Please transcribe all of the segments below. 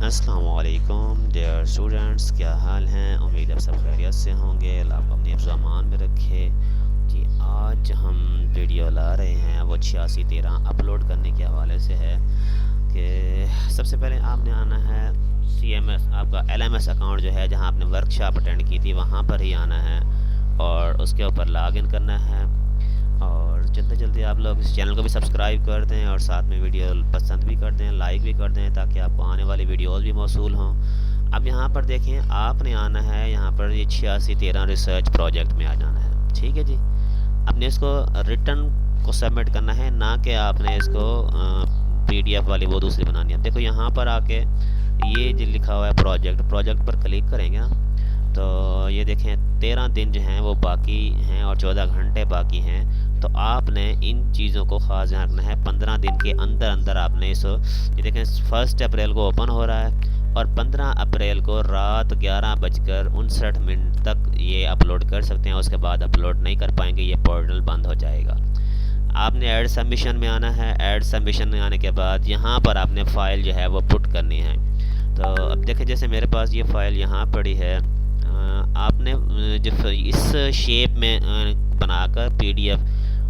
अस्सलाम वालेकुम dear students, क्या हाल हैं। उम्मीद है सब खैरियत से होंगे। अल्लाह आपको अपने हिफ्ज़ अमान में रखे जी। आज हम वीडियो ला रहे हैं वो 8613 अपलोड करने के हवाले से है कि सबसे पहले आपने आना है CMS आपका LMS अकाउंट जो है, जहां आपने वर्कशॉप अटेंड की थी वहां पर ही आना है और उसके ऊपर लॉगिन करना है। और जल्दी जल्दी आप लोग इस चैनल को भी सब्सक्राइब कर दें और साथ में वीडियो पसंद भी कर दें, लाइक भी कर दें, ताकि आपको आने वाली वीडियोस भी मौसूल हों। अब यहाँ पर देखें, आपने आना है यहाँ पर ये 8613 रिसर्च प्रोजेक्ट में आ जाना है। ठीक है जी। आपने इसको रिटर्न को सबमिट करना है, ना कि आपने इसको PDF वाली वो दूसरी बनानी है। देखो यहाँ पर आके ये जो लिखा हुआ है प्रोजेक्ट पर क्लिक करेंगे ना, तो ये देखें 13 दिन जो हैं वो बाकी हैं और 14 घंटे बाकी हैं। तो आपने इन चीज़ों को ख़ास ध्यान रखना है। 15 दिन के अंदर अंदर आपने ये देखें 1 अप्रैल को ओपन हो रहा है और 15 अप्रैल को रात 11:59 तक ये अपलोड कर सकते हैं। उसके बाद अपलोड नहीं कर पाएंगे, ये पोर्टल बंद हो जाएगा। आपने ऐड सबमिशन में आना है। ऐड सबमिशन में आने के बाद यहाँ पर आपने फ़ाइल जो है वो पुट करनी है। तो अब देखें, जैसे मेरे पास ये फ़ाइल यहाँ पड़ी है, आपने जो इस शेप में बनाकर PDF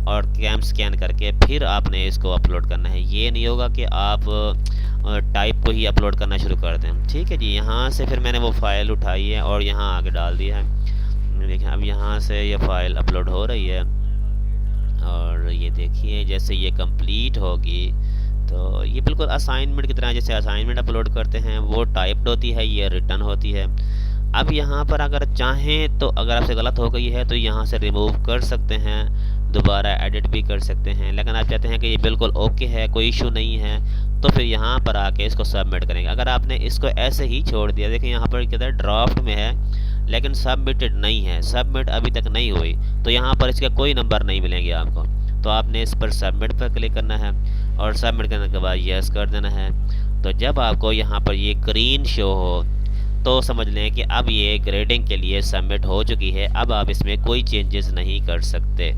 और कैम स्कैन करके फिर आपने इसको अपलोड करना है। ये नहीं होगा कि आप टाइप को ही अपलोड करना शुरू कर दें। ठीक है जी। यहाँ से फिर मैंने वो फ़ाइल उठाई है और यहाँ आगे डाल दिया है। देखिए अब यहाँ से ये फ़ाइल अपलोड हो रही है और ये देखिए जैसे ये कंप्लीट होगी तो ये बिल्कुल असाइनमेंट की तरह, जैसे असाइनमेंट अपलोड करते हैं वो टाइप्ड होती है, ये रिटर्न होती है। अब यहाँ पर अगर चाहें तो अगर आपसे गलत हो गई है तो यहाँ से रिमूव कर सकते हैं, दोबारा एडिट भी कर सकते हैं। लेकिन आप चाहते हैं कि ये बिल्कुल ओके है, कोई इशू नहीं है, तो फिर यहाँ पर आके इसको सबमिट करेंगे। अगर आपने इसको ऐसे ही छोड़ दिया, देखिए यहाँ पर कहता है ड्राफ्ट में है लेकिन सबमिटेड नहीं है, सबमिट अभी तक नहीं हुई, तो यहाँ पर इसके कोई नंबर नहीं मिलेंगे आपको। तो आपने इस पर सबमिट पर क्लिक करना है और सबमिट करने के बाद यस कर देना है। तो जब आपको यहाँ पर ये ग्रीन शो हो तो समझ लें कि अब ये ग्रेडिंग के लिए सबमिट हो चुकी है। अब आप इसमें कोई चेंजेस नहीं कर सकते।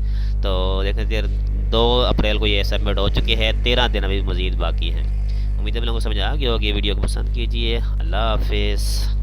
तो देखें 2 अप्रैल को ये सबमिट हो चुकी है, 13 दिन अभी मज़ीद बाकी हैं। उम्मीद है आप लोगों को समझ आ गया होगी। वीडियो को पसंद कीजिए। अल्लाह हाफिज़।